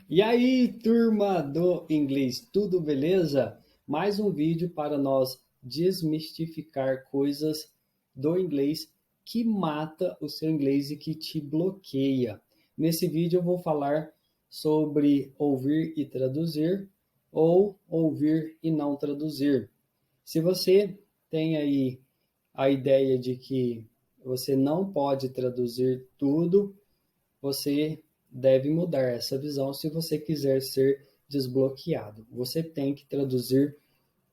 E aí, turma do inglês, tudo beleza? Mais um vídeo para nós desmistificar coisas do inglês que mata o seu inglês e que te bloqueia. Nesse vídeo eu vou falar sobre ouvir e traduzir ou ouvir e não traduzir. Se você tem aí a ideia de que você não pode traduzir tudo, você deve mudar essa visão se você quiser ser desbloqueado. Você tem que traduzir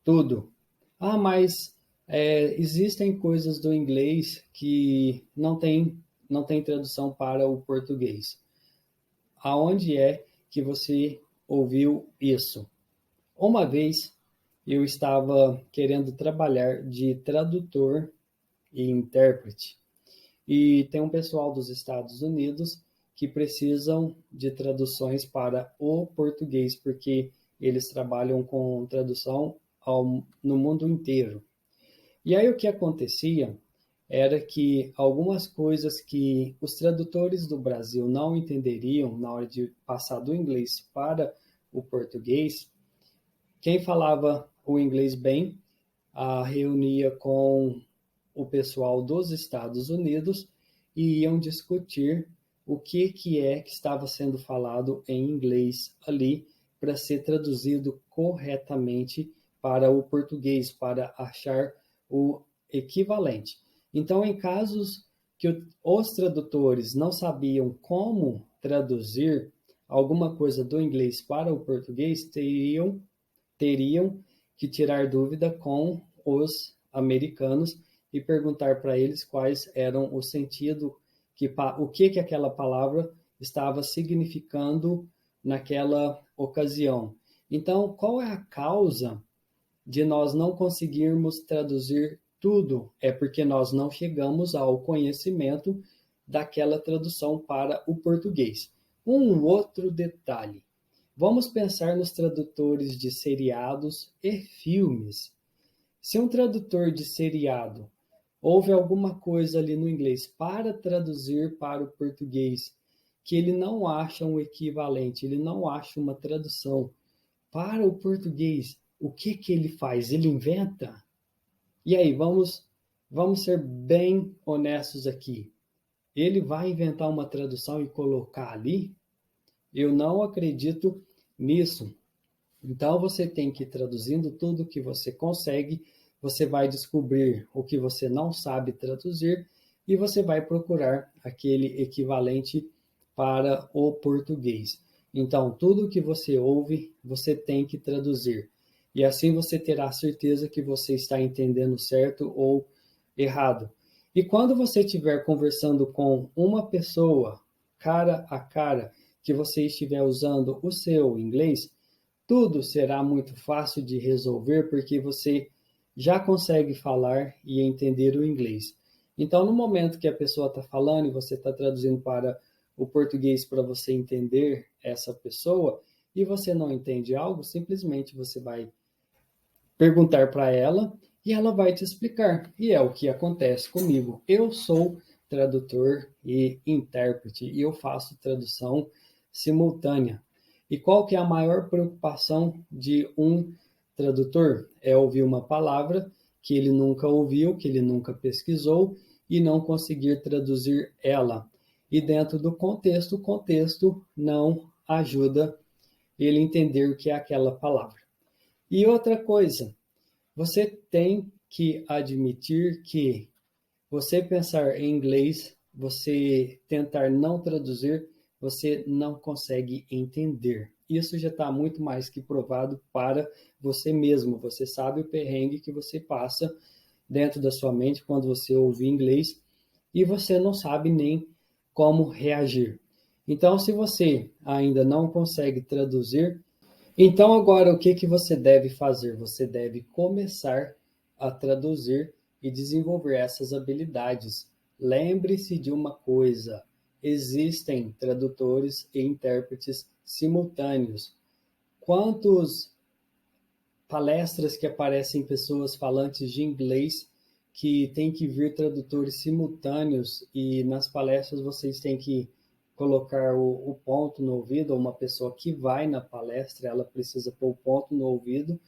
tudo. Ah, mas existem coisas do inglês que não tem tradução para o português. Aonde é que você ouviu isso? Uma vez eu estava querendo trabalhar de tradutor e intérprete. E tem um pessoal dos Estados Unidos que precisam de traduções para o português, porque eles trabalham com tradução no mundo inteiro. E aí o que acontecia era que algumas coisas que os tradutores do Brasil não entenderiam na hora de passar do inglês para o português, quem falava o inglês bem reunia com o pessoal dos Estados Unidos e iam discutir o que é que estava sendo falado em inglês ali para ser traduzido corretamente para o português, para achar o equivalente. Então, em casos que os tradutores não sabiam como traduzir alguma coisa do inglês para o português, teriam que tirar dúvida com os americanos e perguntar para eles quais eram o sentido, o que aquela palavra estava significando naquela ocasião. Então, qual é a causa de nós não conseguirmos traduzir tudo? É porque nós não chegamos ao conhecimento daquela tradução para o português. Um outro detalhe. Vamos pensar nos tradutores de seriados e filmes. Se um tradutor de seriado houve alguma coisa ali no inglês para traduzir para o português que ele não acha um equivalente, ele não acha uma tradução para o português, o que ele faz? Ele inventa? E aí, vamos ser bem honestos aqui. Ele vai inventar uma tradução e colocar ali? Eu não acredito nisso. Então você tem que ir traduzindo tudo que você consegue, você vai descobrir o que você não sabe traduzir e você vai procurar aquele equivalente para o português. Então, tudo que você ouve, você tem que traduzir. E assim você terá certeza que você está entendendo certo ou errado. E quando você estiver conversando com uma pessoa, cara a cara, que você estiver usando o seu inglês, tudo será muito fácil de resolver porque você já consegue falar e entender o inglês. Então, no momento que a pessoa está falando e você está traduzindo para o português para você entender essa pessoa e você não entende algo, simplesmente você vai perguntar para ela e ela vai te explicar. E é o que acontece comigo. Eu sou tradutor e intérprete e eu faço tradução simultânea. E qual que é a maior preocupação de um tradutor? É ouvir uma palavra que ele nunca ouviu, que ele nunca pesquisou e não conseguir traduzir ela. E dentro do contexto, o contexto não ajuda ele a entender o que é aquela palavra. E outra coisa, você tem que admitir que você pensar em inglês, você tentar não traduzir, você não consegue entender. Isso já está muito mais que provado para você mesmo. Você sabe o perrengue que você passa dentro da sua mente quando você ouve inglês e você não sabe nem como reagir. Então, se você ainda não consegue traduzir, então, agora, o que você deve fazer? Você deve começar a traduzir e desenvolver essas habilidades. Lembre-se de uma coisa: existem tradutores e intérpretes simultâneos. Quantas palestras que aparecem pessoas falantes de inglês que têm que vir tradutores simultâneos e nas palestras vocês têm que colocar o ponto no ouvido, ou uma pessoa que vai na palestra, ela precisa pôr o ponto no ouvido,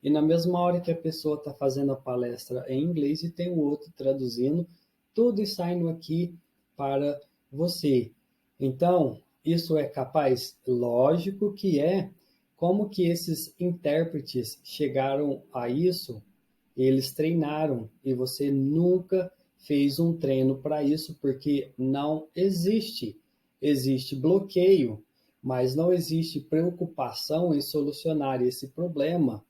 e na mesma hora que a pessoa está fazendo a palestra em inglês e tem o outro traduzindo, tudo está indo aqui para você. Então, isso é capaz? Lógico que é. Como que esses intérpretes chegaram a isso? Eles treinaram e você nunca fez um treino para isso, porque não existe. Existe bloqueio, mas não existe preocupação em solucionar esse problema,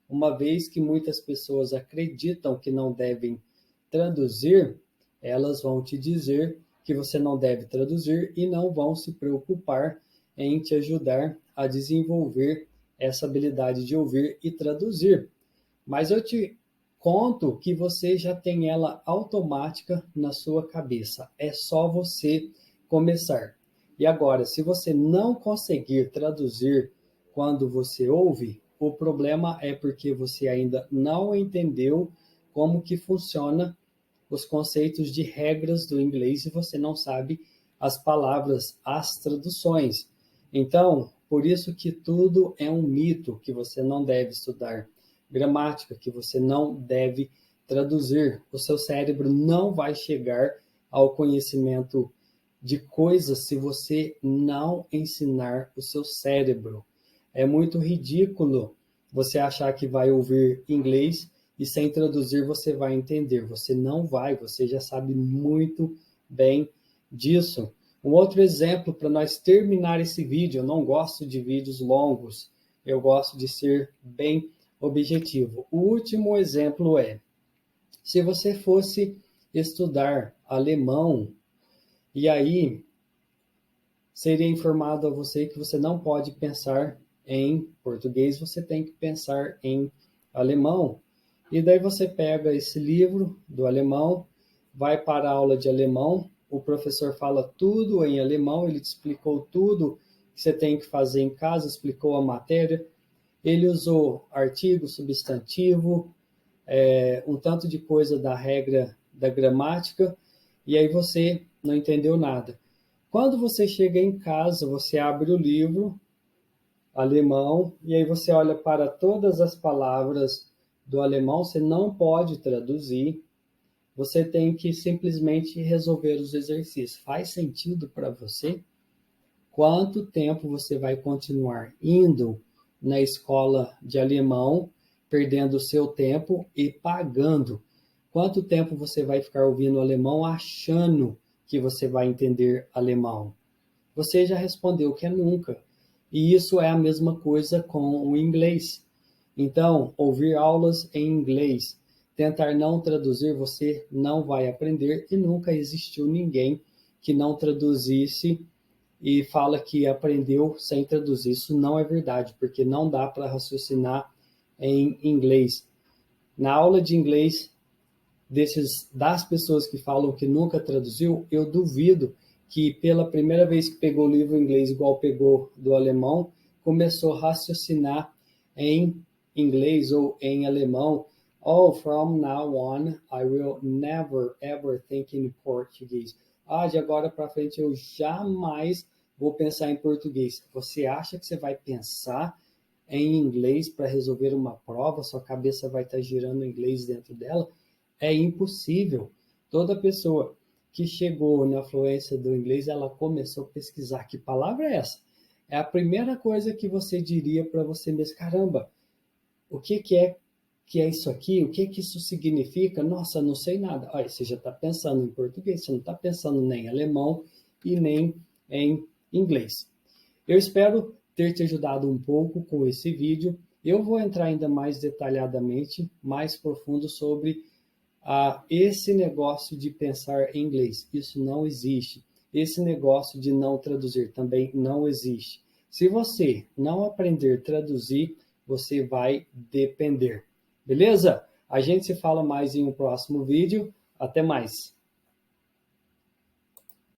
uma vez que muitas pessoas acreditam que não devem traduzir, elas vão te dizer que você não deve traduzir e não vão se preocupar em te ajudar a desenvolver essa habilidade de ouvir e traduzir. Mas eu te conto que você já tem ela automática na sua cabeça. É só você começar. E agora, se você não conseguir traduzir quando você ouve, o problema é porque você ainda não entendeu como que funciona os conceitos de regras do inglês e você não sabe as palavras, as traduções. Então, por isso que tudo é um mito, que você não deve estudar gramática, que você não deve traduzir. O seu cérebro não vai chegar ao conhecimento de coisas se você não ensinar o seu cérebro. É muito ridículo você achar que vai ouvir inglês e sem traduzir você vai entender. Você não vai, você já sabe muito bem disso. Um outro exemplo para nós terminar esse vídeo, eu não gosto de vídeos longos, eu gosto de ser bem objetivo. O último exemplo é, se você fosse estudar alemão, e aí seria informado a você que você não pode pensar em português, você tem que pensar em alemão. E daí você pega esse livro do alemão, vai para a aula de alemão, o professor fala tudo em alemão, ele te explicou tudo que você tem que fazer em casa, explicou a matéria, ele usou artigo, substantivo, um tanto de coisa da regra da gramática, e aí você não entendeu nada. Quando você chega em casa, você abre o livro alemão, e aí você olha para todas as palavras do alemão, você não pode traduzir, você tem que simplesmente resolver os exercícios. Faz sentido para você? Quanto tempo você vai continuar indo na escola de alemão, perdendo o seu tempo e pagando? Quanto tempo você vai ficar ouvindo alemão achando que você vai entender alemão? Você já respondeu que é nunca. E isso é a mesma coisa com o inglês. Então, ouvir aulas em inglês, tentar não traduzir, você não vai aprender e nunca existiu ninguém que não traduzisse e fala que aprendeu sem traduzir. Isso não é verdade, porque não dá para raciocinar em inglês. Na aula de inglês, das pessoas que falam que nunca traduziu, eu duvido que pela primeira vez que pegou o livro em inglês, igual pegou do alemão, começou a raciocinar em inglês ou em alemão. Oh, from now on, I will never ever think in Portuguese. De agora para frente eu jamais vou pensar em português. Você acha que você vai pensar em inglês para resolver uma prova? Sua cabeça vai estar girando em inglês dentro dela? É impossível. Toda pessoa que chegou na fluência do inglês, ela começou a pesquisar. Que palavra é essa? É a primeira coisa que você diria para você mesmo. Caramba, o que é isso aqui? O que isso significa? Nossa, não sei nada. Olha, você já está pensando em português, você não está pensando nem em alemão e nem em inglês. Eu espero ter te ajudado um pouco com esse vídeo. Eu vou entrar ainda mais detalhadamente, mais profundo sobre esse negócio de pensar em inglês. Isso não existe. Esse negócio de não traduzir também não existe. Se você não aprender a traduzir, você vai depender. Beleza? A gente se fala mais em um próximo vídeo. Até mais!